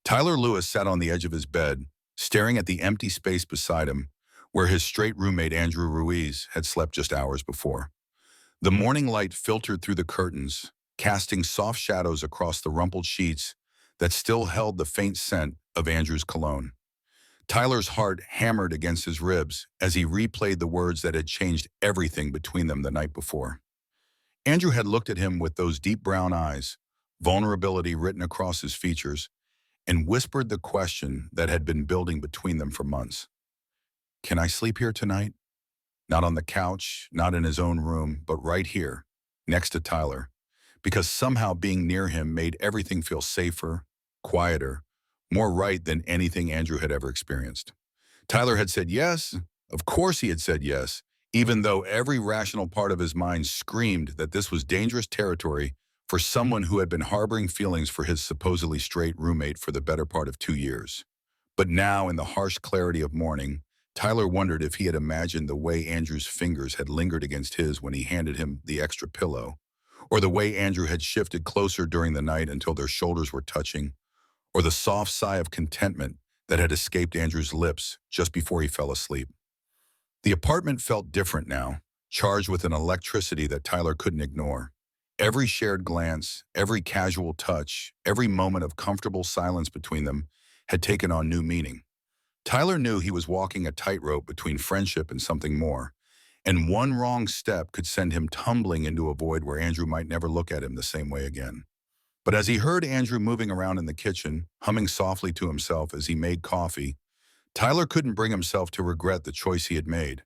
Tyler Lewis sat on the edge of his bed, staring at the empty space beside him, where his straight roommate Andrew Ruiz had slept just hours before. The morning light filtered through the curtains, casting soft shadows across the rumpled sheets that still held the faint scent of Andrew's cologne. Tyler's heart hammered against his ribs as he replayed the words that had changed everything between them the night before. Andrew had looked at him with those deep brown eyes, vulnerability written across his features, and whispered the question that had been building between them for months. "Can I sleep here tonight?" Not on the couch, not in his own room, but right here, next to Tyler, because somehow being near him made everything feel safer, quieter, more right than anything Andrew had ever experienced. Tyler had said yes. Of course he had said yes, even though every rational part of his mind screamed that this was dangerous territory for someone who had been harboring feelings for his supposedly straight roommate for the better part of 2 years. But now, in the harsh clarity of morning, Tyler wondered if he had imagined the way Andrew's fingers had lingered against his when he handed him the extra pillow, or the way Andrew had shifted closer during the night until their shoulders were touching, or the soft sigh of contentment that had escaped Andrew's lips just before he fell asleep. The apartment felt different now, charged with an electricity that Tyler couldn't ignore. Every shared glance, every casual touch, every moment of comfortable silence between them had taken on new meaning. Tyler knew he was walking a tightrope between friendship and something more, and one wrong step could send him tumbling into a void where Andrew might never look at him the same way again. But as he heard Andrew moving around in the kitchen, humming softly to himself as he made coffee, Tyler couldn't bring himself to regret the choice he had made.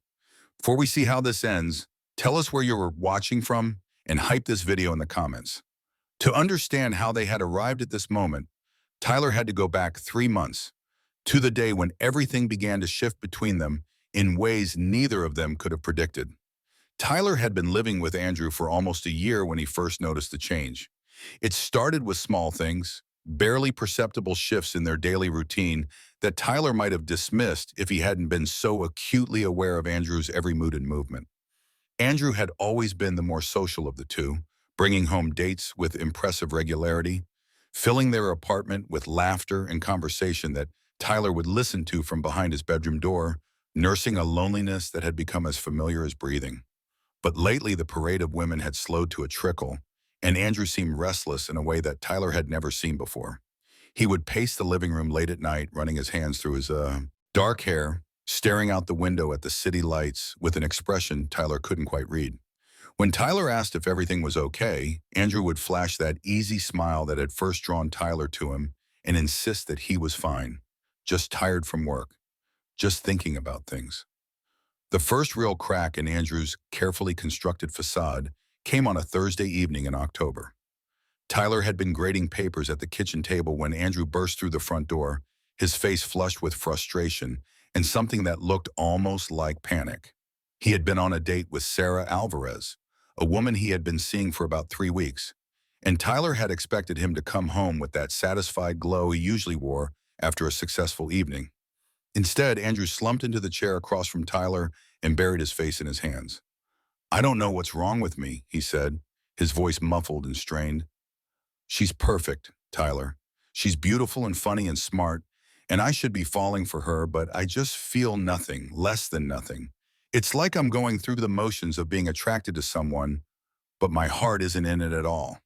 Before we see how this ends, tell us where you were watching from and hype this video in the comments. To understand how they had arrived at this moment, Tyler had to go back 3 months, to the day when everything began to shift between them in ways neither of them could have predicted. Tyler had been living with Andrew for almost a year when he first noticed the change. It started with small things, barely perceptible shifts in their daily routine that Tyler might have dismissed if he hadn't been so acutely aware of Andrew's every mood and movement. Andrew had always been the more social of the two, bringing home dates with impressive regularity, filling their apartment with laughter and conversation that Tyler would listen to from behind his bedroom door, nursing a loneliness that had become as familiar as breathing. But lately the parade of women had slowed to a trickle, and Andrew seemed restless in a way that Tyler had never seen before. He would pace the living room late at night, running his hands through his dark hair, staring out the window at the city lights with an expression Tyler couldn't quite read. When Tyler asked if everything was okay, Andrew would flash that easy smile that had first drawn Tyler to him and insist that he was fine, just tired from work, just thinking about things. The first real crack in Andrew's carefully constructed facade came on a Thursday evening in October. Tyler had been grading papers at the kitchen table when Andrew burst through the front door, his face flushed with frustration and something that looked almost like panic. He had been on a date with Sarah Alvarez, a woman he had been seeing for about 3 weeks, and Tyler had expected him to come home with that satisfied glow he usually wore after a successful evening. Instead, Andrew slumped into the chair across from Tyler and buried his face in his hands. "I don't know what's wrong with me," he said, his voice muffled and strained. "She's perfect, Tyler. She's beautiful and funny and smart, and I should be falling for her, but I just feel nothing, less than nothing. It's like I'm going through the motions of being attracted to someone, but my heart isn't in it at all."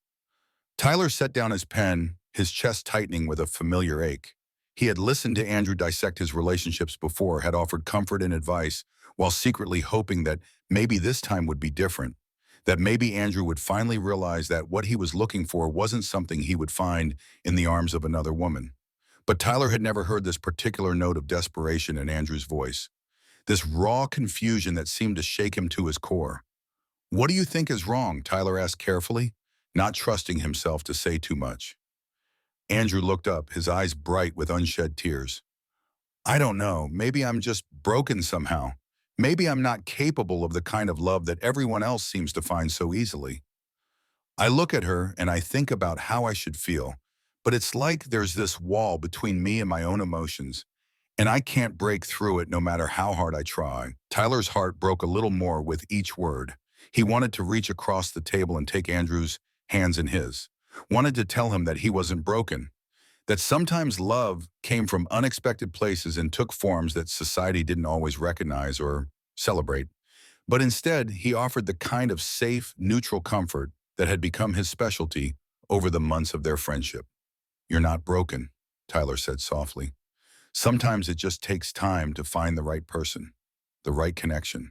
Tyler set down his pen, his chest tightening with a familiar ache. He had listened to Andrew dissect his relationships before, had offered comfort and advice, while secretly hoping that maybe this time would be different, that maybe Andrew would finally realize that what he was looking for wasn't something he would find in the arms of another woman. But Tyler had never heard this particular note of desperation in Andrew's voice, this raw confusion that seemed to shake him to his core. "What do you think is wrong?" Tyler asked carefully, not trusting himself to say too much. Andrew looked up, his eyes bright with unshed tears. "I don't know. Maybe I'm just broken somehow. Maybe I'm not capable of the kind of love that everyone else seems to find so easily. I look at her and I think about how I should feel, but it's like there's this wall between me and my own emotions, and I can't break through it no matter how hard I try." Tyler's heart broke a little more with each word. He wanted to reach across the table and take Andrew's hands in his, wanted to tell him that he wasn't broken, That sometimes love came from unexpected places and took forms that society didn't always recognize or celebrate. But instead, he offered the kind of safe, neutral comfort that had become his specialty over the months of their friendship. "You're not broken," Tyler said softly. "Sometimes it just takes time to find the right person, the right connection.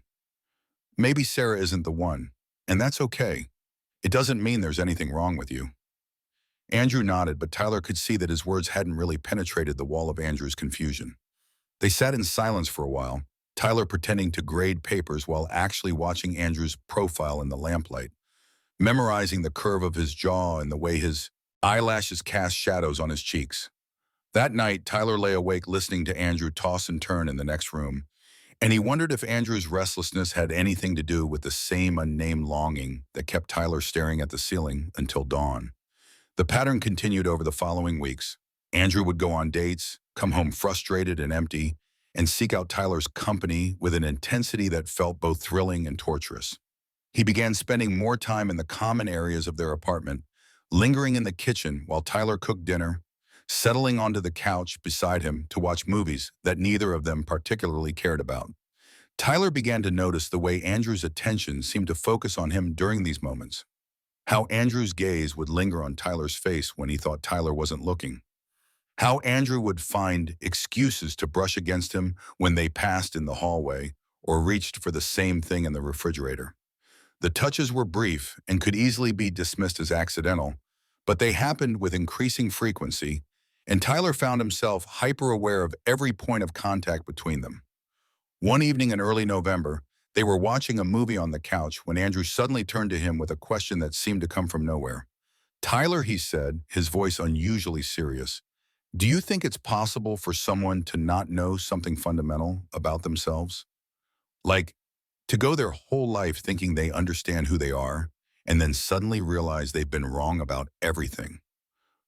Maybe Sarah isn't the one, and that's okay. It doesn't mean there's anything wrong with you." Andrew nodded, but Tyler could see that his words hadn't really penetrated the wall of Andrew's confusion. They sat in silence for a while, Tyler pretending to grade papers while actually watching Andrew's profile in the lamplight, memorizing the curve of his jaw and the way his eyelashes cast shadows on his cheeks. That night, Tyler lay awake listening to Andrew toss and turn in the next room, and he wondered if Andrew's restlessness had anything to do with the same unnamed longing that kept Tyler staring at the ceiling until dawn. The pattern continued over the following weeks. Andrew would go on dates, come home frustrated and empty, and seek out Tyler's company with an intensity that felt both thrilling and torturous. He began spending more time in the common areas of their apartment, lingering in the kitchen while Tyler cooked dinner, settling onto the couch beside him to watch movies that neither of them particularly cared about. Tyler began to notice the way Andrew's attention seemed to focus on him during these moments, how Andrew's gaze would linger on Tyler's face when he thought Tyler wasn't looking, how Andrew would find excuses to brush against him when they passed in the hallway or reached for the same thing in the refrigerator. The touches were brief and could easily be dismissed as accidental, but they happened with increasing frequency, and Tyler found himself hyper-aware of every point of contact between them. One evening in early November, they were watching a movie on the couch when Andrew suddenly turned to him with a question that seemed to come from nowhere. "Tyler," he said, his voice unusually serious, "do you think it's possible for someone to not know something fundamental about themselves? Like, to go their whole life thinking they understand who they are, and then suddenly realize they've been wrong about everything?"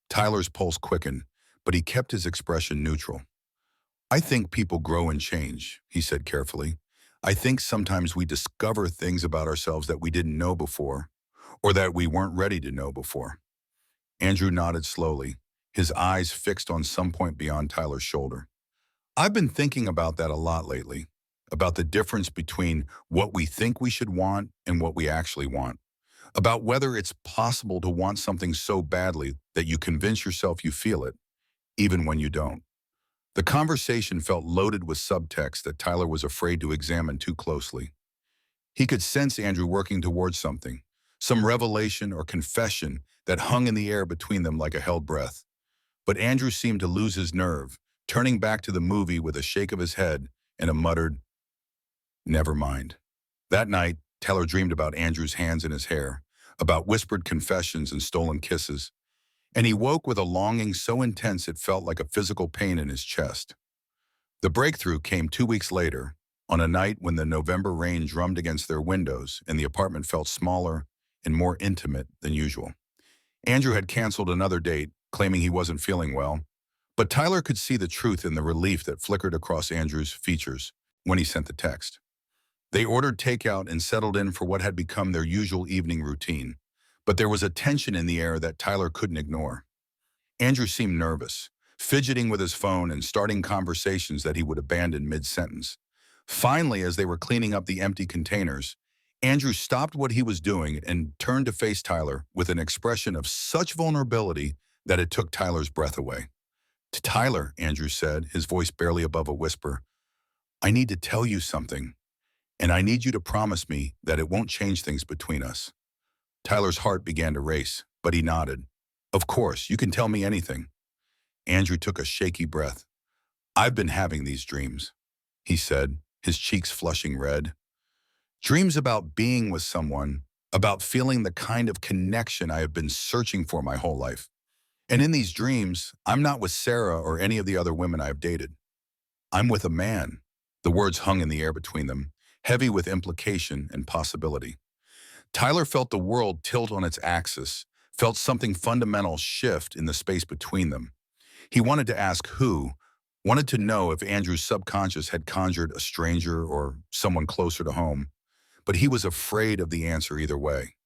Tyler's pulse quickened, but he kept his expression neutral. "I think people grow and change," he said carefully. "I think sometimes we discover things about ourselves that we didn't know before, or that we weren't ready to know before." Andrew nodded slowly, his eyes fixed on some point beyond Tyler's shoulder. "I've been thinking about that a lot lately, about the difference between what we think we should want and what we actually want, about whether it's possible to want something so badly that you convince yourself you feel it, even when you don't." The conversation felt loaded with subtext that Tyler was afraid to examine too closely. He could sense Andrew working towards something, some revelation or confession that hung in the air between them like a held breath. But Andrew seemed to lose his nerve, turning back to the movie with a shake of his head and a muttered, "Never mind." That night, Tyler dreamed about Andrew's hands in his hair, about whispered confessions and stolen kisses, and he woke with a longing so intense it felt like a physical pain in his chest. The breakthrough came 2 weeks later, on a night when the November rain drummed against their windows and the apartment felt smaller and more intimate than usual. Andrew had canceled another date, claiming he wasn't feeling well, but Tyler could see the truth in the relief that flickered across Andrew's features when he sent the text. They ordered takeout and settled in for what had become their usual evening routine, but there was a tension in the air that Tyler couldn't ignore. Andrew seemed nervous, fidgeting with his phone and starting conversations that he would abandon mid-sentence. Finally, as they were cleaning up the empty containers, Andrew stopped what he was doing and turned to face Tyler with an expression of such vulnerability that it took Tyler's breath away. "To Tyler," Andrew said, his voice barely above a whisper, "I need to tell you something, and I need you to promise me that it won't change things between us." Tyler's heart began to race, but he nodded. "Of course, you can tell me anything." Andrew took a shaky breath. "I've been having these dreams," he said, his cheeks flushing red. "Dreams about being with someone, about feeling the kind of connection I have been searching for my whole life. And in these dreams, I'm not with Sarah or any of the other women I've dated. I'm with a man." The words hung in the air between them, heavy with implication and possibility. Tyler felt the world tilt on its axis, felt something fundamental shift in the space between them. He wanted to ask who, wanted to know if Andrew's subconscious had conjured a stranger or someone closer to home, but he was afraid of the answer either way.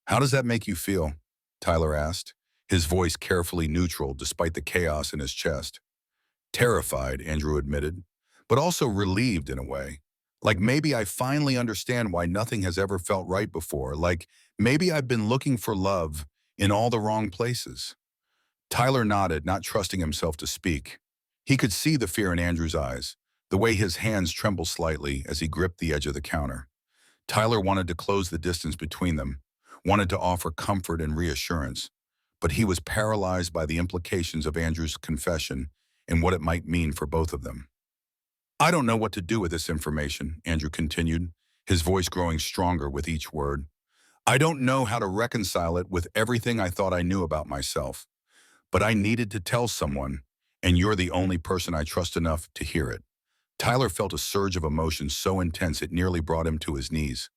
"How does that make you feel?" Tyler asked, his voice carefully neutral despite the chaos in his chest. Terrified, Andrew admitted, but also relieved in a way. Like maybe I finally understand why nothing has ever felt right before. Like maybe I've been looking for love in all the wrong places. Tyler nodded, not trusting himself to speak. He could see the fear in Andrew's eyes, the way his hands trembled slightly as he gripped the edge of the counter. Tyler wanted to close the distance between them, wanted to offer comfort and reassurance, but he was paralyzed by the implications of Andrew's confession and what it might mean for both of them. I don't know what to do with this information, Andrew continued, his voice growing stronger with each word. I don't know how to reconcile it with everything I thought I knew about myself, but I needed to tell someone, and you're the only person I trust enough to hear it. Tyler felt a surge of emotion so intense it nearly brought him to his knees.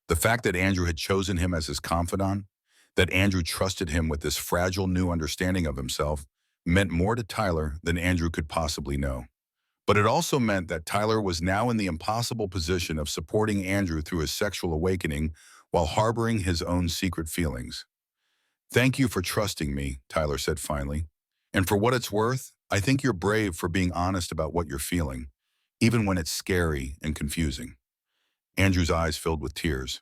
The fact that Andrew had chosen him as his confidant, that Andrew trusted him with this fragile new understanding of himself, meant more to Tyler than Andrew could possibly know. But it also meant that Tyler was now in the impossible position of supporting Andrew through his sexual awakening while harboring his own secret feelings. Thank you for trusting me, Tyler said finally. And for what it's worth, I think you're brave for being honest about what you're feeling, even when it's scary and confusing. Andrew's eyes filled with tears.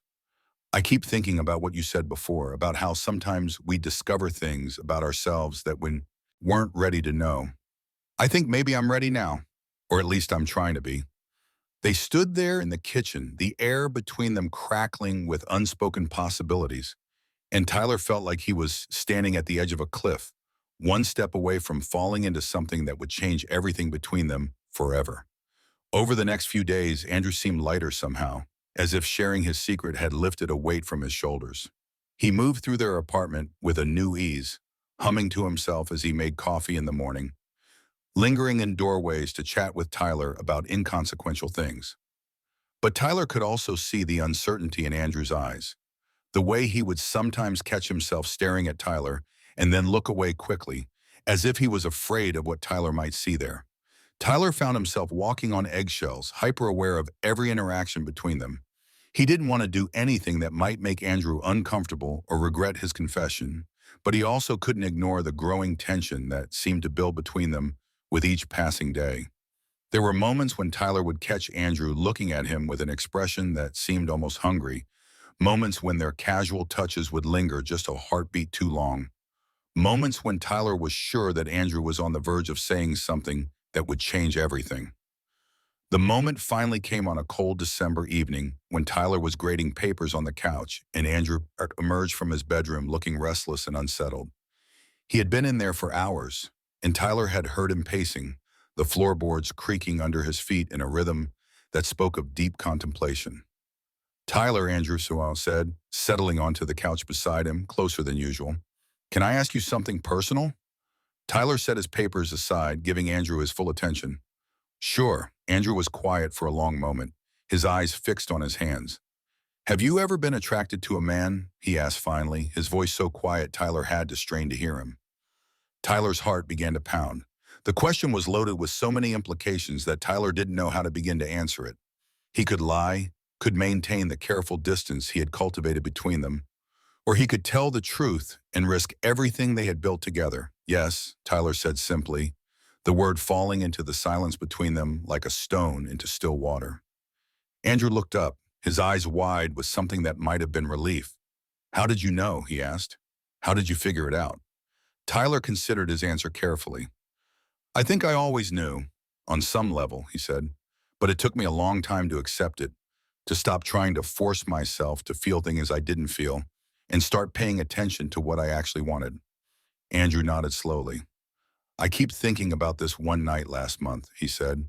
I keep thinking about what you said before, about how sometimes we discover things about ourselves that we weren't ready to know. I think maybe I'm ready now, or at least I'm trying to be. They stood there in the kitchen, the air between them crackling with unspoken possibilities, and Tyler felt like he was standing at the edge of a cliff, one step away from falling into something that would change everything between them forever. Over the next few days, Andrew seemed lighter somehow, as if sharing his secret had lifted a weight from his shoulders. He moved through their apartment with a new ease, humming to himself as he made coffee in the morning, lingering in doorways to chat with Tyler about inconsequential things. But Tyler could also see the uncertainty in Andrew's eyes, the way he would sometimes catch himself staring at Tyler and then look away quickly, as if he was afraid of what Tyler might see there. Tyler found himself walking on eggshells, hyper-aware of every interaction between them. He didn't want to do anything that might make Andrew uncomfortable or regret his confession, but he also couldn't ignore the growing tension that seemed to build between them with each passing day. There were moments when Tyler would catch Andrew looking at him with an expression that seemed almost hungry, moments when their casual touches would linger just a heartbeat too long, moments when Tyler was sure that Andrew was on the verge of saying something that would change everything. The moment finally came on a cold December evening when Tyler was grading papers on the couch and Andrew emerged from his bedroom looking restless and unsettled. He had been in there for hours, and Tyler had heard him pacing, the floorboards creaking under his feet in a rhythm that spoke of deep contemplation. Tyler, Andrew Sewell said, settling onto the couch beside him, closer than usual. Can I ask you something personal? Tyler set his papers aside, giving Andrew his full attention. Sure. Andrew was quiet for a long moment, his eyes fixed on his hands. Have you ever been attracted to a man? He asked finally, his voice so quiet Tyler had to strain to hear him. Tyler's heart began to pound. The question was loaded with so many implications that Tyler didn't know how to begin to answer it. He could lie, could maintain the careful distance he had cultivated between them, or he could tell the truth and risk everything they had built together. Yes, Tyler said simply, the word falling into the silence between them like a stone into still water. Andrew looked up, his eyes wide with something that might have been relief. How did you know? He asked. How did you figure it out? Tyler considered his answer carefully. I think I always knew, on some level, he said, but it took me a long time to accept it, to stop trying to force myself to feel things I didn't feel, and start paying attention to what I actually wanted. Andrew nodded slowly. I keep thinking about this one night last month, he said.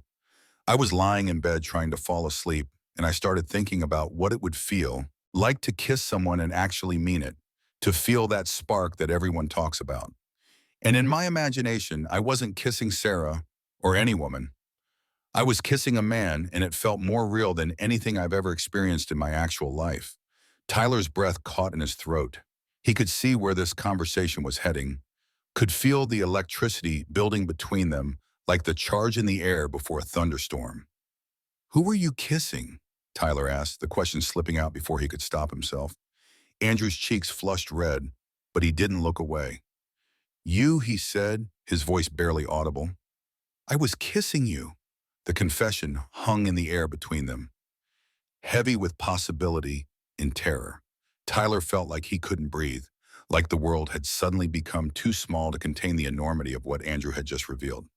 I was lying in bed trying to fall asleep, and I started thinking about what it would feel like to kiss someone and actually mean it, to feel that spark that everyone talks about. And in my imagination, I wasn't kissing Sarah or any woman. I was kissing a man, and it felt more real than anything I've ever experienced in my actual life. Tyler's breath caught in his throat. He could see where this conversation was heading, could feel the electricity building between them like the charge in the air before a thunderstorm. Who were you kissing? Tyler asked, the question slipping out before he could stop himself. Andrew's cheeks flushed red, but he didn't look away. You, he said, his voice barely audible. I was kissing you. The confession hung in the air between them, heavy with possibility and terror. Tyler felt like he couldn't breathe, like the world had suddenly become too small to contain the enormity of what Andrew had just revealed.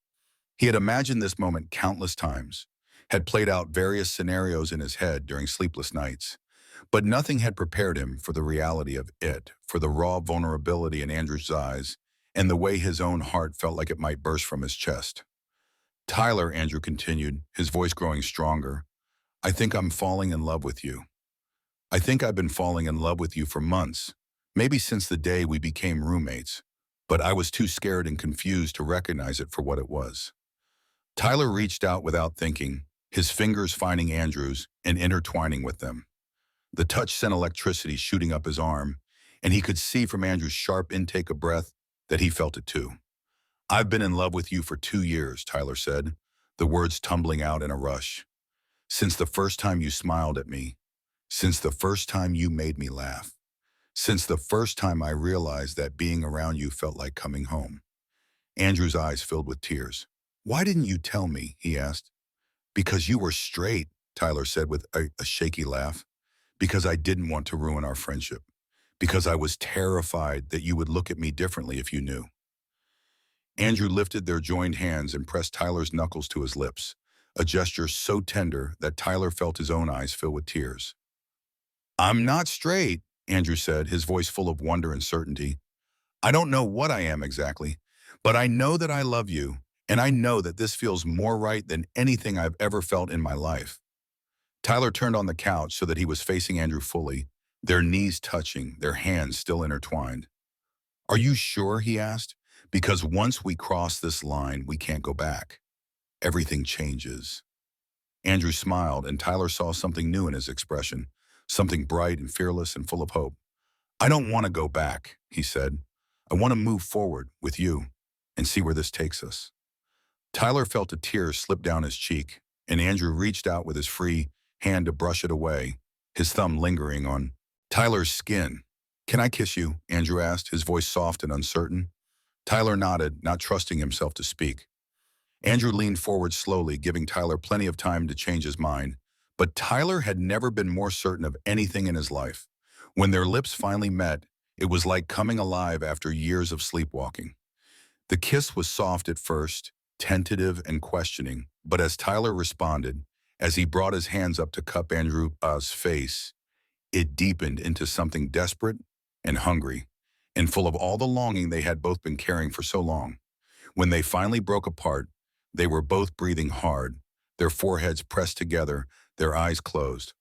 He had imagined this moment countless times, had played out various scenarios in his head during sleepless nights, but nothing had prepared him for the reality of it, for the raw vulnerability in Andrew's eyes, and the way his own heart felt like it might burst from his chest. Tyler, Andrew continued, his voice growing stronger, I think I'm falling in love with you. I think I've been falling in love with you for months, maybe since the day we became roommates, but I was too scared and confused to recognize it for what it was. Tyler reached out without thinking, his fingers finding Andrew's and intertwining with them. The touch sent electricity shooting up his arm, and he could see from Andrew's sharp intake of breath that he felt it too. I've been in love with you for 2 years, Tyler said, the words tumbling out in a rush. Since the first time you smiled at me, since the first time you made me laugh, since the first time I realized that being around you felt like coming home. Andrew's eyes filled with tears. Why didn't you tell me? He asked. Because you were straight, Tyler said with a shaky laugh. Because I didn't want to ruin our friendship. Because I was terrified that you would look at me differently if you knew. Andrew lifted their joined hands and pressed Tyler's knuckles to his lips, a gesture so tender that Tyler felt his own eyes fill with tears. I'm not straight, Andrew said, his voice full of wonder and certainty. I don't know what I am exactly, but I know that I love you, and I know that this feels more right than anything I've ever felt in my life. Tyler turned on the couch so that he was facing Andrew fully, their knees touching, their hands still intertwined. Are you sure, he asked? Because once we cross this line, we can't go back. Everything changes. Andrew smiled, and Tyler saw something new in his expression, something bright and fearless and full of hope. I don't want to go back, he said. I want to move forward with you and see where this takes us. Tyler felt a tear slip down his cheek, and Andrew reached out with his free hand to brush it away, his thumb lingering on Tyler's skin. Can I kiss you? Andrew asked, his voice soft and uncertain. Tyler nodded, not trusting himself to speak. Andrew leaned forward slowly, giving Tyler plenty of time to change his mind. But Tyler had never been more certain of anything in his life. When their lips finally met, it was like coming alive after years of sleepwalking. The kiss was soft at first, tentative and questioning, but as Tyler responded, as he brought his hands up to cup Andrew's face, it deepened into something desperate and hungry, and full of all the longing they had both been carrying for so long. When they finally broke apart, they were both breathing hard, their foreheads pressed together, their eyes closed.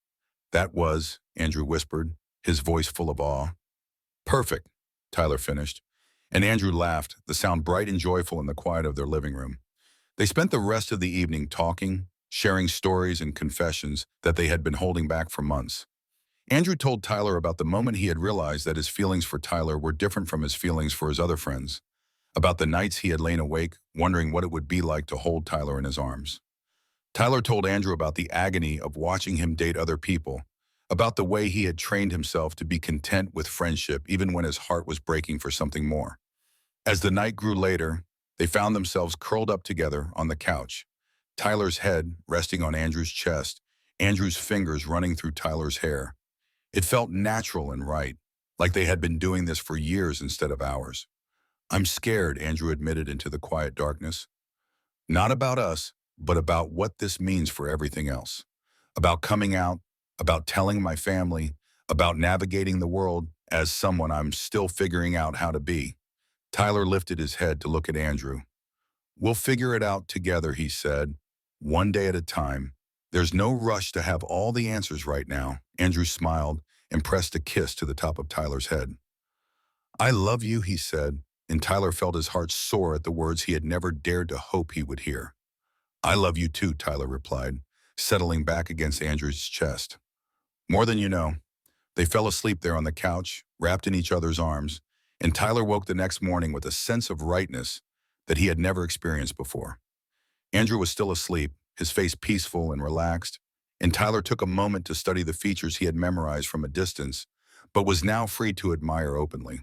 That was, Andrew whispered, his voice full of awe. Perfect, Tyler finished, and Andrew laughed, the sound bright and joyful in the quiet of their living room. They spent the rest of the evening talking, sharing stories and confessions that they had been holding back for months. Andrew told Tyler about the moment he had realized that his feelings for Tyler were different from his feelings for his other friends, about the nights he had lain awake, wondering what it would be like to hold Tyler in his arms. Tyler told Andrew about the agony of watching him date other people, about the way he had trained himself to be content with friendship even when his heart was breaking for something more. As the night grew later, they found themselves curled up together on the couch, Tyler's head resting on Andrew's chest, Andrew's fingers running through Tyler's hair. It felt natural and right, like they had been doing this for years instead of hours. I'm scared, Andrew admitted into the quiet darkness. Not about us, but about what this means for everything else. About coming out, about telling my family, about navigating the world as someone I'm still figuring out how to be. Tyler lifted his head to look at Andrew. We'll figure it out together, he said, one day at a time. There's no rush to have all the answers right now. Andrew smiled and pressed a kiss to the top of Tyler's head. I love you, he said, and Tyler felt his heart soar at the words he had never dared to hope he would hear. I love you too, Tyler replied, settling back against Andrew's chest. More than you know. They fell asleep there on the couch, wrapped in each other's arms, and Tyler woke the next morning with a sense of rightness that he had never experienced before. Andrew was still asleep, his face peaceful and relaxed, and Tyler took a moment to study the features he had memorized from a distance, but was now free to admire openly.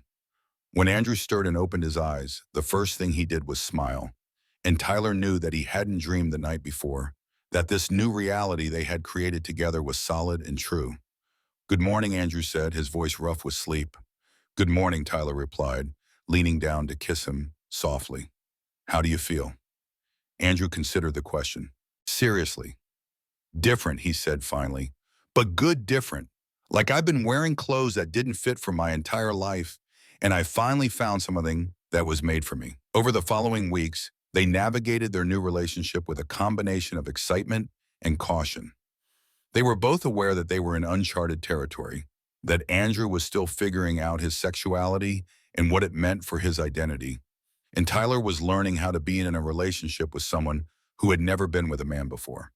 When Andrew stirred and opened his eyes, the first thing he did was smile. And Tyler knew that he hadn't dreamed the night before, that this new reality they had created together was solid and true. "Good morning," Andrew said, his voice rough with sleep. "Good morning," Tyler replied, leaning down to kiss him softly. "How do you feel?" Andrew considered the question. "Seriously." "Different," he said finally. "But good different. Like I've been wearing clothes that didn't fit for my entire life, and I finally found something that was made for me." Over the following weeks, they navigated their new relationship with a combination of excitement and caution. They were both aware that they were in uncharted territory, that Andrew was still figuring out his sexuality and what it meant for his identity, and Tyler was learning how to be in a relationship with someone who had never been with a man before.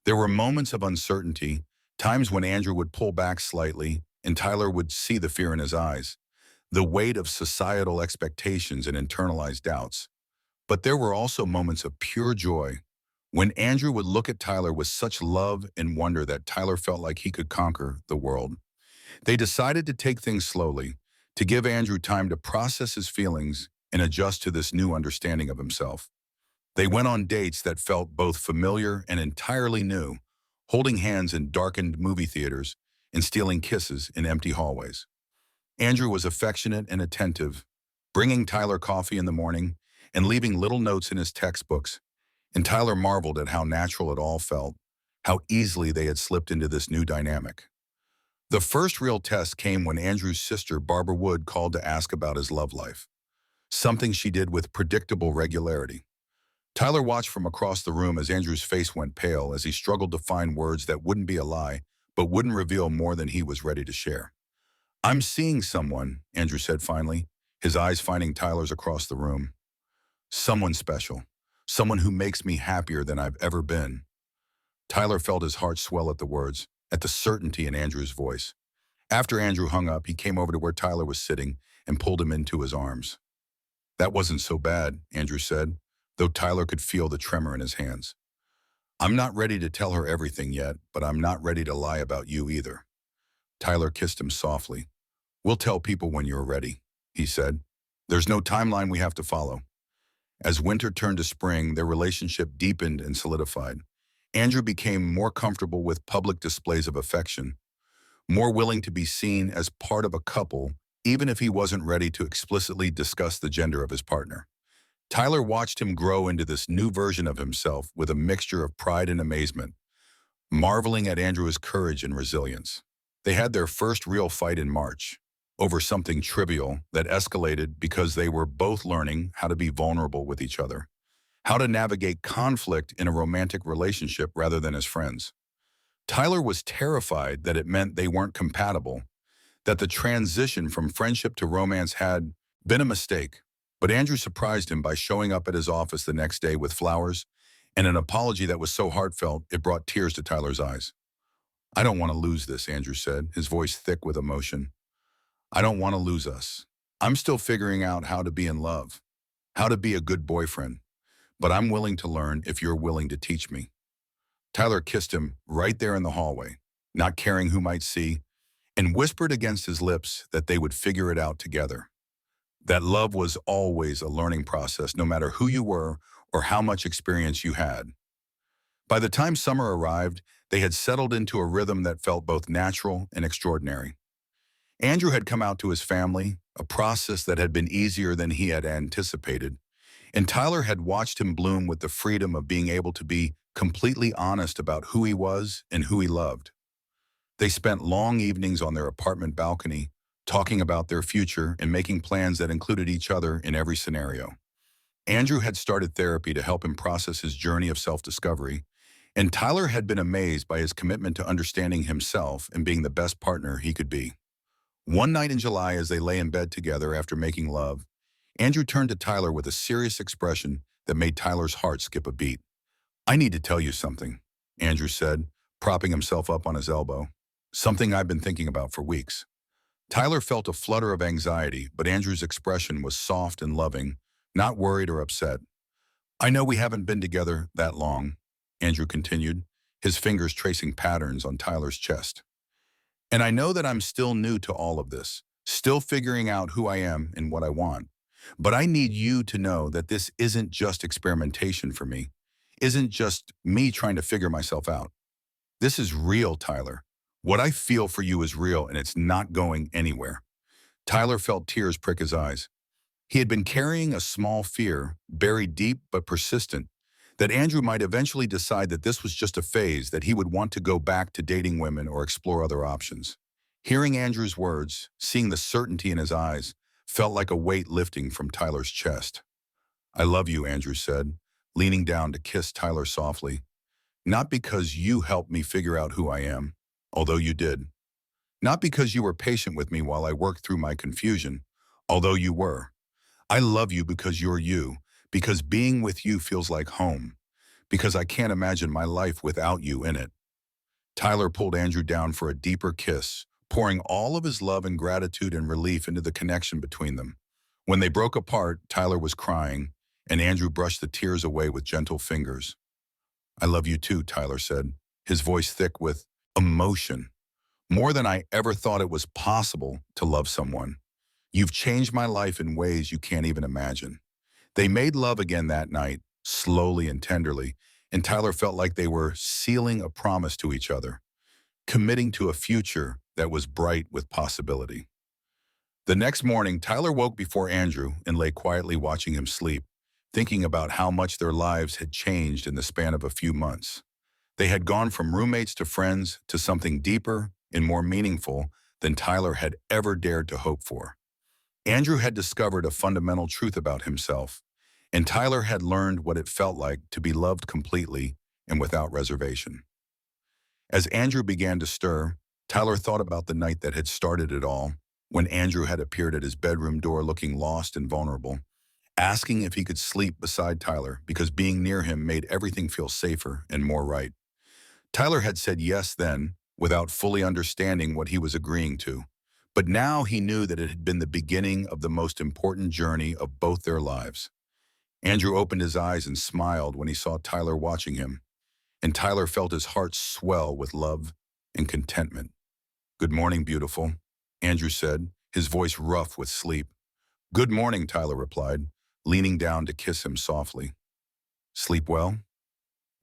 There were moments of uncertainty, times when Andrew would pull back slightly and Tyler would see the fear in his eyes, the weight of societal expectations and internalized doubts. But there were also moments of pure joy, when Andrew would look at Tyler with such love and wonder that Tyler felt like he could conquer the world. They decided to take things slowly, to give Andrew time to process his feelings and adjust to this new understanding of himself. They went on dates that felt both familiar and entirely new, holding hands in darkened movie theaters and stealing kisses in empty hallways. Andrew was affectionate and attentive, bringing Tyler coffee in the morning and leaving little notes in his textbooks, and Tyler marveled at how natural it all felt, how easily they had slipped into this new dynamic. The first real test came when Andrew's sister, Barbara Wood, called to ask about his love life, something she did with predictable regularity. Tyler watched from across the room as Andrew's face went pale as he struggled to find words that wouldn't be a lie, but wouldn't reveal more than he was ready to share. "I'm seeing someone," Andrew said finally, his eyes finding Tyler's across the room. "Someone special. Someone who makes me happier than I've ever been." Tyler felt his heart swell at the words, at the certainty in Andrew's voice. After Andrew hung up, he came over to where Tyler was sitting and pulled him into his arms. "That wasn't so bad," Andrew said, though Tyler could feel the tremor in his hands. "I'm not ready to tell her everything yet, but I'm not ready to lie about you either." Tyler kissed him softly. "We'll tell people when you're ready," he said. "There's no timeline we have to follow." As winter turned to spring, their relationship deepened and solidified. Andrew became more comfortable with public displays of affection, more willing to be seen as part of a couple, even if he wasn't ready to explicitly discuss the gender of his partner. Tyler watched him grow into this new version of himself with a mixture of pride and amazement, marveling at Andrew's courage and resilience. They had their first real fight in March, over something trivial that escalated because they were both learning how to be vulnerable with each other, how to navigate conflict in a romantic relationship rather than as friends. Tyler was terrified that it meant they weren't compatible, that the transition from friendship to romance had been a mistake. But Andrew surprised him by showing up at his office the next day with flowers and an apology that was so heartfelt it brought tears to Tyler's eyes. "I don't want to lose this," Andrew said, his voice thick with emotion. "I don't want to lose us. I'm still figuring out how to be in love, how to be a good boyfriend, but I'm willing to learn if you're willing to teach me." Tyler kissed him right there in the hallway, not caring who might see, and whispered against his lips that they would figure it out together. That love was always a learning process, no matter who you were or how much experience you had. By the time summer arrived, they had settled into a rhythm that felt both natural and extraordinary. Andrew had come out to his family, a process that had been easier than he had anticipated, and Tyler had watched him bloom with the freedom of being able to be completely honest about who he was and who he loved. They spent long evenings on their apartment balcony, talking about their future and making plans that included each other in every scenario. Andrew had started therapy to help him process his journey of self-discovery, and Tyler had been amazed by his commitment to understanding himself and being the best partner he could be. One night in July, as they lay in bed together after making love, Andrew turned to Tyler with a serious expression that made Tyler's heart skip a beat. "I need to tell you something," Andrew said, propping himself up on his elbow. "Something I've been thinking about for weeks." Tyler felt a flutter of anxiety, but Andrew's expression was soft and loving, not worried or upset. "I know we haven't been together that long," Andrew continued, his fingers tracing patterns on Tyler's chest. "And I know that I'm still new to all of this, still figuring out who I am and what I want. But I need you to know that this isn't just experimentation for me, isn't just me trying to figure myself out. This is real, Tyler. What I feel for you is real and it's not going anywhere. Tyler felt tears prick his eyes. He had been carrying a small fear, buried deep but persistent, that Andrew might eventually decide that this was just a phase, that he would want to go back to dating women or explore other options. Hearing Andrew's words, seeing the certainty in his eyes, felt like a weight lifting from Tyler's chest. I love you, Andrew said, leaning down to kiss Tyler softly. Not because you helped me figure out who I am, although you did. Not because you were patient with me while I worked through my confusion, although you were. I love you because you're you, because being with you feels like home, because I can't imagine my life without you in it. Tyler pulled Andrew down for a deeper kiss, pouring all of his love and gratitude and relief into the connection between them. When they broke apart, Tyler was crying, and Andrew brushed the tears away with gentle fingers. I love you too, Tyler said, his voice thick with emotion. More than I ever thought it was possible to love someone. You've changed my life in ways you can't even imagine. They made love again that night, slowly and tenderly, and Tyler felt like they were sealing a promise to each other, committing to a future that was bright with possibility. The next morning, Tyler woke before Andrew and lay quietly watching him sleep, thinking about how much their lives had changed in the span of a few months. They had gone from roommates to friends to something deeper and more meaningful than Tyler had ever dared to hope for. Andrew had discovered a fundamental truth about himself, and Tyler had learned what it felt like to be loved completely and without reservation. As Andrew began to stir, Tyler thought about the night that had started it all, when Andrew had appeared at his bedroom door looking lost and vulnerable, asking if he could sleep beside Tyler because being near him made everything feel safer and more right. Tyler had said yes then, without fully understanding what he was agreeing to. But now he knew that it had been the beginning of the most important journey of both their lives. Andrew opened his eyes and smiled when he saw Tyler watching him, and Tyler felt his heart swell with love and contentment. Good morning, beautiful, Andrew said, his voice rough with sleep. Good morning, Tyler replied, leaning down to kiss him softly. Sleep well?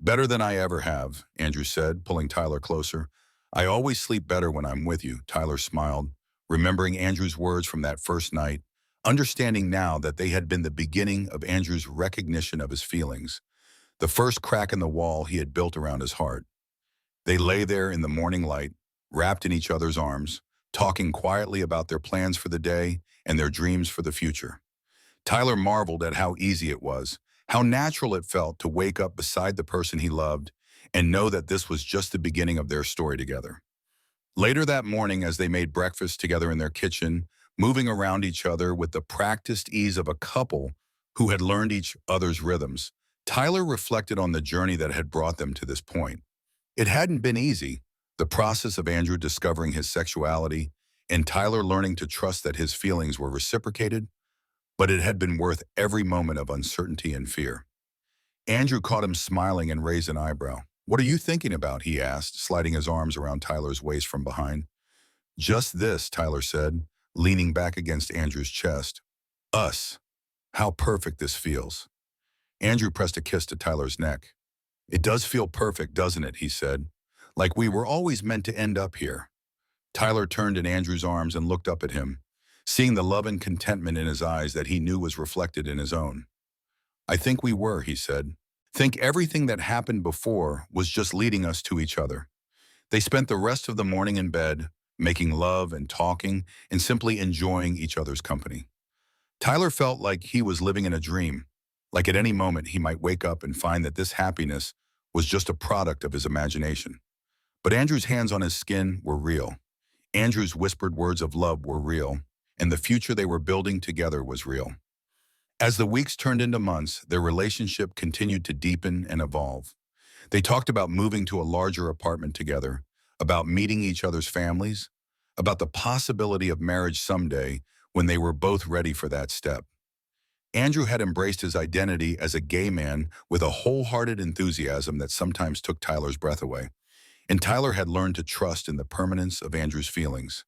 Better than I ever have, Andrew said, pulling Tyler closer. I always sleep better when I'm with you, Tyler smiled, remembering Andrew's words from that first night, understanding now that they had been the beginning of Andrew's recognition of his feelings, the first crack in the wall he had built around his heart. They lay there in the morning light, wrapped in each other's arms, talking quietly about their plans for the day and their dreams for the future. Tyler marveled at how easy it was, how natural it felt to wake up beside the person he loved and know that this was just the beginning of their story together. Later that morning, as they made breakfast together in their kitchen, moving around each other with the practiced ease of a couple who had learned each other's rhythms, Tyler reflected on the journey that had brought them to this point. It hadn't been easy, the process of Andrew discovering his sexuality and Tyler learning to trust that his feelings were reciprocated, but it had been worth every moment of uncertainty and fear. Andrew caught him smiling and raised an eyebrow. What are you thinking about? He asked, sliding his arms around Tyler's waist from behind. Just this, Tyler said, leaning back against Andrew's chest. Us. How perfect this feels. Andrew pressed a kiss to Tyler's neck. It does feel perfect, doesn't it? He said. Like we were always meant to end up here. Tyler turned in Andrew's arms and looked up at him, seeing the love and contentment in his eyes that he knew was reflected in his own. I think we were, he said. Think everything that happened before was just leading us to each other. They spent the rest of the morning in bed, making love and talking and simply enjoying each other's company. Tyler felt like he was living in a dream, like at any moment he might wake up and find that this happiness was just a product of his imagination. But Andrew's hands on his skin were real. Andrew's whispered words of love were real, and the future they were building together was real. As the weeks turned into months, their relationship continued to deepen and evolve. They talked about moving to a larger apartment together, about meeting each other's families, about the possibility of marriage someday when they were both ready for that step. Andrew had embraced his identity as a gay man with a wholehearted enthusiasm that sometimes took Tyler's breath away. And Tyler had learned to trust in the permanence of Andrew's feelings.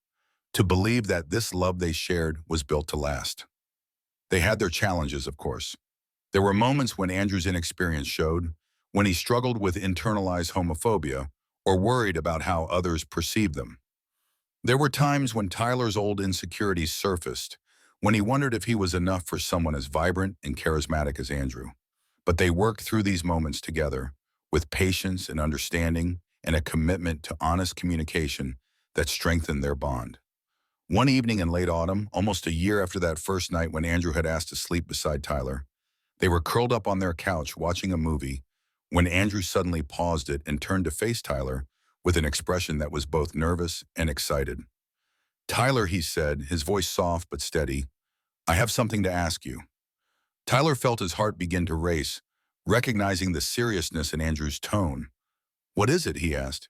to believe that this love they shared was built to last. They had their challenges, of course. There were moments when Andrew's inexperience showed, when he struggled with internalized homophobia or worried about how others perceived them. There were times when Tyler's old insecurities surfaced, when he wondered if he was enough for someone as vibrant and charismatic as Andrew. But they worked through these moments together, with patience and understanding and a commitment to honest communication that strengthened their bond. One evening in late autumn, almost a year after that first night when Andrew had asked to sleep beside Tyler, they were curled up on their couch watching a movie when Andrew suddenly paused it and turned to face Tyler with an expression that was both nervous and excited. "Tyler," he said, his voice soft but steady, "I have something to ask you." Tyler felt his heart begin to race, recognizing the seriousness in Andrew's tone. "What is it?" he asked.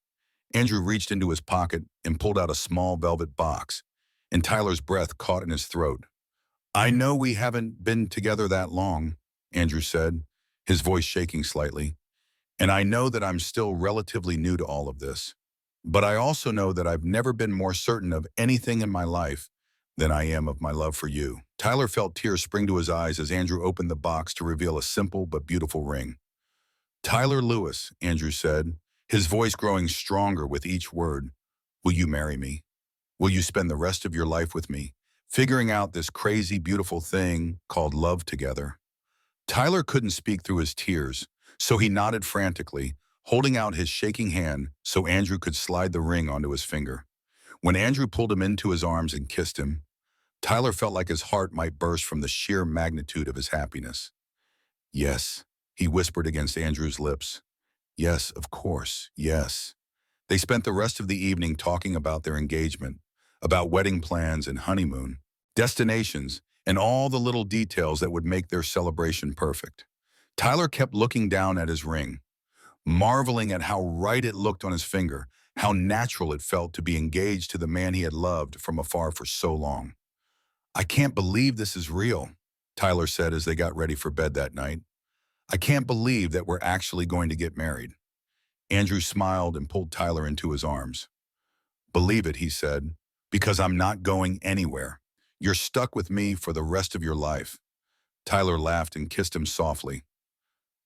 Andrew reached into his pocket and pulled out a small velvet box, and Tyler's breath caught in his throat. "I know we haven't been together that long," Andrew said, his voice shaking slightly, "and I know that I'm still relatively new to all of this. But I also know that I've never been more certain of anything in my life than I am of my love for you." Tyler felt tears spring to his eyes as Andrew opened the box to reveal a simple but beautiful ring. "Tyler Lewis," Andrew said, his voice growing stronger with each word, "will you marry me? Will you spend the rest of your life with me, figuring out this crazy, beautiful thing called love together?" Tyler couldn't speak through his tears, so he nodded frantically, holding out his shaking hand so Andrew could slide the ring onto his finger. When Andrew pulled him into his arms and kissed him, Tyler felt like his heart might burst from the sheer magnitude of his happiness. "Yes," he whispered against Andrew's lips. "Yes, of course, yes." They spent the rest of the evening talking about their engagement, about wedding plans and honeymoon, destinations, and all the little details that would make their celebration perfect. Tyler kept looking down at his ring, marveling at how right it looked on his finger, how natural it felt to be engaged to the man he had loved from afar for so long. "I can't believe this is real," Tyler said as they got ready for bed that night. "I can't believe that we're actually going to get married." Andrew smiled and pulled Tyler into his arms. "Believe it," he said, "because I'm not going anywhere. You're stuck with me for the rest of your life." Tyler laughed and kissed him softly.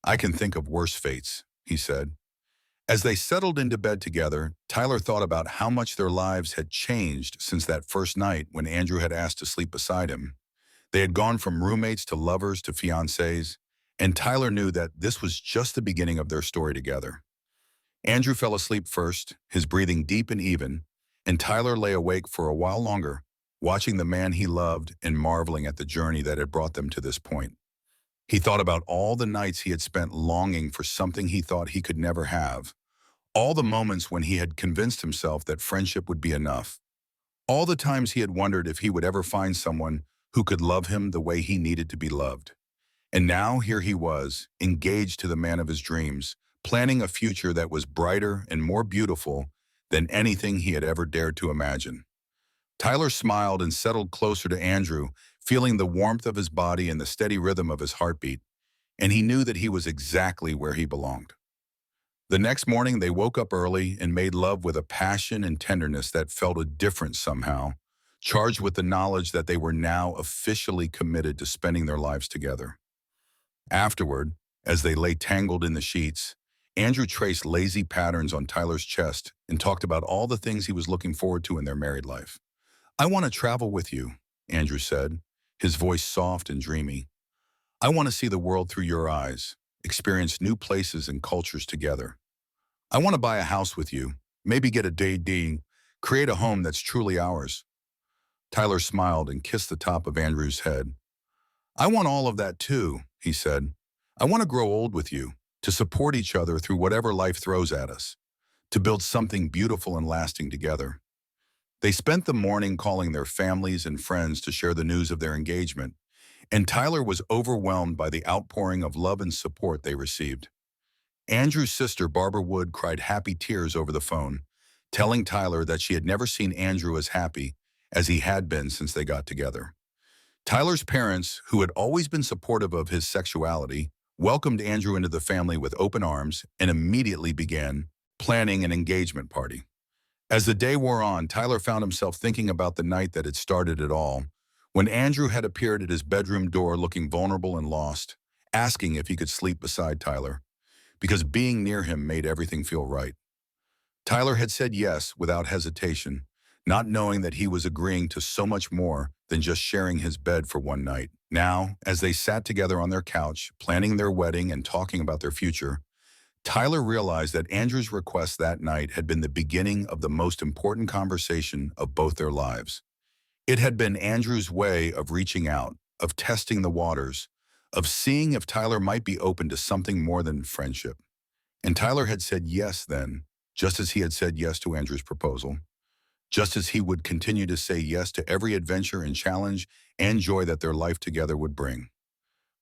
"I can think of worse fates," he said. As they settled into bed together, Tyler thought about how much their lives had changed since that first night when Andrew had asked to sleep beside him. They had gone from roommates to lovers to fiancés, and Tyler knew that this was just the beginning of their story together. Andrew fell asleep first, his breathing deep and even, and Tyler lay awake for a while longer, watching the man he loved and marveling at the journey that had brought them to this point. He thought about all the nights he had spent longing for something he thought he could never have, all the moments when he had convinced himself that friendship would be enough, all the times he had wondered if he would ever find someone who could love him the way he needed to be loved. And now here he was, engaged to the man of his dreams, planning a future that was brighter and more beautiful than anything he had ever dared to imagine. Tyler smiled and settled closer to Andrew, feeling the warmth of his body and the steady rhythm of his heartbeat, and he knew that he was exactly where he belonged. The next morning, they woke up early and made love with a passion and tenderness that felt different somehow, charged with the knowledge that they were now officially committed to spending their lives together. Afterward, as they lay tangled in the sheets, Andrew traced lazy patterns on Tyler's chest and talked about all the things he was looking forward to in their married life. "I want to travel with you," Andrew said, his voice soft and dreamy. "I want to see the world through your eyes, experience new places and cultures together. I want to buy a house with you, maybe get a day, create a home that's truly ours." Tyler smiled and kissed the top of Andrew's head. "I want all of that too," he said. "I want to grow old with you, to support each other through whatever life throws at us, to build something beautiful and lasting together." They spent the morning calling their families and friends to share the news of their engagement, and Tyler was overwhelmed by the outpouring of love and support they received. Andrew's sister, Barbara Wood, cried happy tears over the phone, telling Tyler that she had never seen Andrew as happy as he had been since they got together. Tyler's parents, who had always been supportive of his sexuality, welcomed Andrew into the family with open arms and immediately began planning an engagement party. As the day wore on, Tyler found himself thinking about the night that had started it all, when Andrew had appeared at his bedroom door looking vulnerable and lost, asking if he could sleep beside Tyler, because being near him made everything feel right. Tyler had said yes without hesitation, not knowing that he was agreeing to so much more than just sharing his bed for one night. Now, as they sat together on their couch, planning their wedding and talking about their future, Tyler realized that Andrew's request that night had been the beginning of the most important conversation of both their lives. It had been Andrew's way of reaching out, of testing the waters, of seeing if Tyler might be open to something more than friendship. And Tyler had said yes then, just as he had said yes to Andrew's proposal, just as he would continue to say yes to every adventure and challenge and joy that their life together would bring.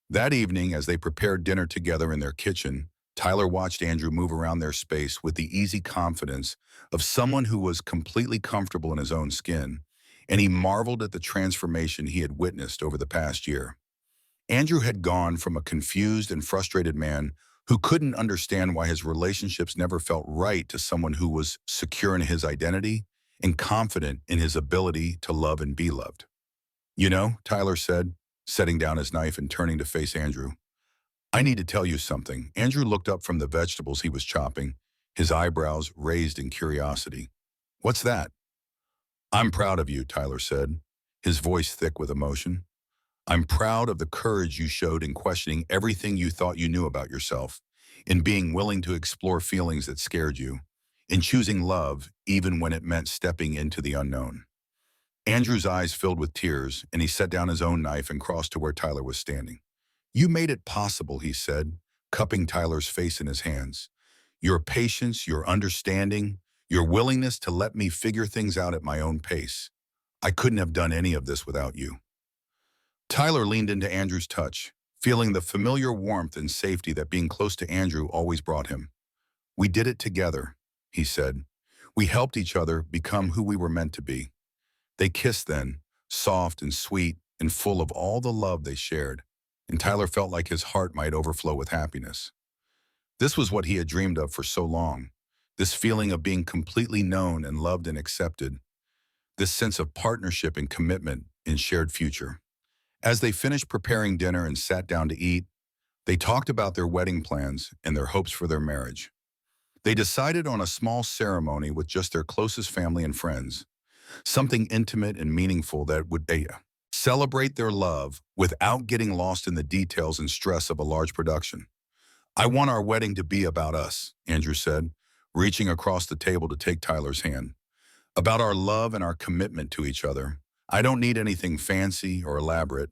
That evening, as they prepared dinner together in their kitchen, Tyler watched Andrew move around their space with the easy confidence of someone who was completely comfortable in his own skin, and he marveled at the transformation he had witnessed over the past year. Andrew had gone from a confused and frustrated man who couldn't understand why his relationships never felt right to someone who was secure in his identity and confident in his ability to love and be loved. You know, Tyler said, setting down his knife and turning to face Andrew, I need to tell you something. Andrew looked up from the vegetables he was chopping, his eyebrows raised in curiosity. What's that? I'm proud of you, Tyler said, his voice thick with emotion. I'm proud of the courage you showed in questioning everything you thought you knew about yourself, in being willing to explore feelings that scared you, in choosing love even when it meant stepping into the unknown. Andrew's eyes filled with tears, and he set down his own knife and crossed to where Tyler was standing. You made it possible, he said, cupping Tyler's face in his hands. Your patience, your understanding, your willingness to let me figure things out at my own pace. I couldn't have done any of this without you. Tyler leaned into Andrew's touch, feeling the familiar warmth and safety that being close to Andrew always brought him. We did it together, he said. We helped each other become who we were meant to be. They kissed then, soft and sweet and full of all the love they shared, and Tyler felt like his heart might overflow with happiness. This was what he had dreamed of for so long, this feeling of being completely known and loved and accepted, this sense of partnership and commitment in shared future. As they finished preparing dinner and sat down to eat, they talked about their wedding plans and their hopes for their marriage. They decided on a small ceremony with just their closest family and friends, something intimate and meaningful that would celebrate their love without getting lost in the details and stress of a large production. I want our wedding to be about us, Andrew said, reaching across the table to take Tyler's hand. About our love and our commitment to each other. I don't need anything fancy or elaborate.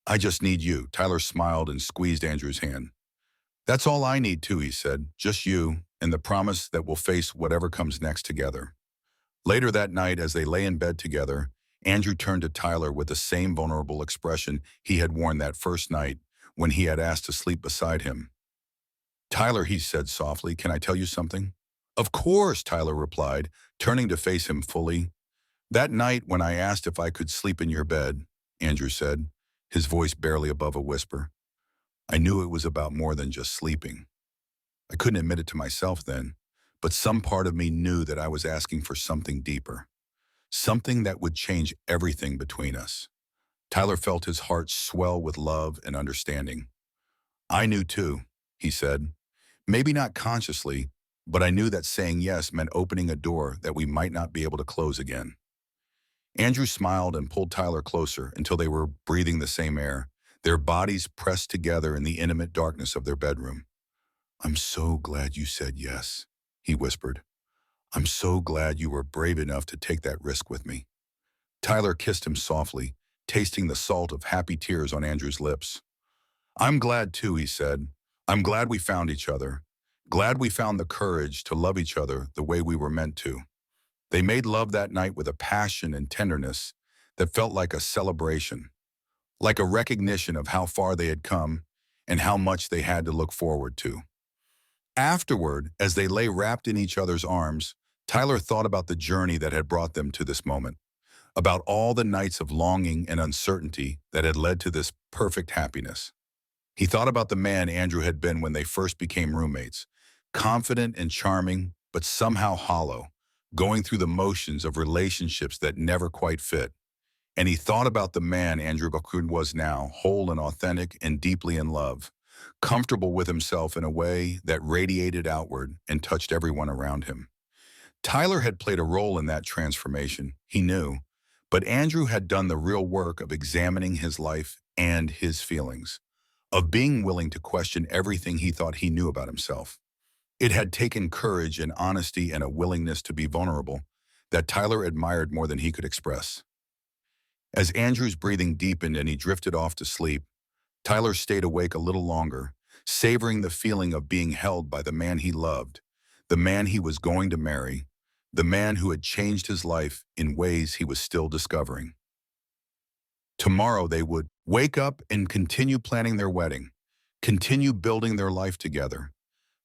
I just need you. Tyler smiled and squeezed Andrew's hand. That's all I need too, he said. Just you and the promise that we'll face whatever comes next together. Later that night, as they lay in bed together, Andrew turned to Tyler with the same vulnerable expression he had worn that first night when he had asked to sleep beside him. Tyler, he said softly, can I tell you something? Of course, Tyler replied, turning to face him fully. That night when I asked if I could sleep in your bed, Andrew said, his voice barely above a whisper, I knew it was about more than just sleeping. I couldn't admit it to myself then, but some part of me knew that I was asking for something deeper, something that would change everything between us. Tyler felt his heart swell with love and understanding. I knew too, he said, maybe not consciously, but I knew that saying yes meant opening a door that we might not be able to close again. Andrew smiled and pulled Tyler closer until they were breathing the same air, their bodies pressed together in the intimate darkness of their bedroom. I'm so glad you said yes, he whispered. I'm so glad you were brave enough to take that risk with me. Tyler kissed him softly, tasting the salt of happy tears on Andrew's lips. I'm glad too, he said. I'm glad we found each other. Glad we found the courage to love each other the way we were meant to. They made love that night with a passion and tenderness that felt like a celebration, like a recognition of how far they had come and how much they had to look forward to. Afterward, as they lay wrapped in each other's arms, Tyler thought about the journey that had brought them to this moment, about all the nights of longing and uncertainty that had led to this perfect happiness. He thought about the man Andrew had been when they first became roommates, confident and charming, but somehow hollow, going through the motions of relationships that never quite fit. And he thought about the man Andrew Bakun was now, whole and authentic and deeply in love, comfortable with himself in a way that radiated outward and touched everyone around him. Tyler had played a role in that transformation, he knew, but Andrew had done the real work of examining his life and his feelings, of being willing to question everything he thought he knew about himself. It had taken courage and honesty and a willingness to be vulnerable that Tyler admired more than he could express. As Andrew's breathing deepened and he drifted off to sleep, Tyler stayed awake a little longer, savoring the feeling of being held by the man he loved, the man he was going to marry, the man who had changed his life in ways he was still discovering. Tomorrow they would wake up and continue planning their wedding, continue building their life together,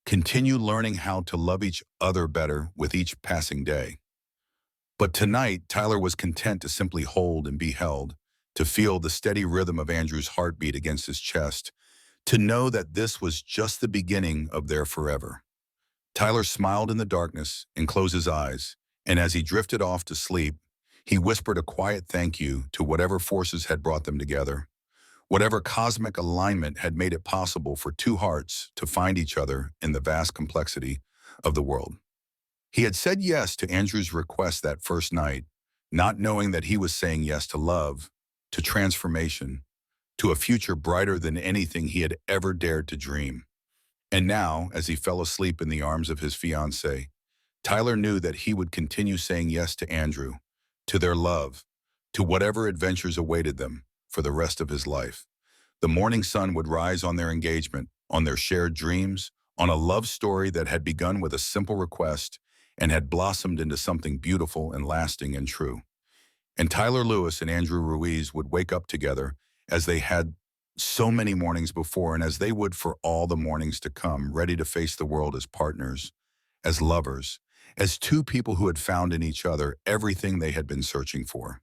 continue learning how to love each other better with each passing day. But tonight, Tyler was content to simply hold and be held, to feel the steady rhythm of Andrew's heartbeat against his chest, to know that this was just the beginning of their forever. Tyler smiled in the darkness and closed his eyes, and as he drifted off to sleep, he whispered a quiet thank you to whatever forces had brought them together, whatever cosmic alignment had made it possible for two hearts to find each other in the vast complexity of the world. He had said yes to Andrew's request that first night, not knowing that he was saying yes to love, to transformation, to a future brighter than anything he had ever dared to dream. And now, as he fell asleep in the arms of his fiancée, Tyler knew that he would continue saying yes to Andrew, to their love, to whatever adventures awaited them for the rest of his life. The morning sun would rise on their engagement, on their shared dreams, on a love story that had begun with a simple request and had blossomed into something beautiful and lasting and true. And Tyler Lewis and Andrew Ruiz would wake up together as they had so many mornings before and as they would for all the mornings to come, ready to face the world as partners, as lovers, as two people who had found in each other everything they had been searching for.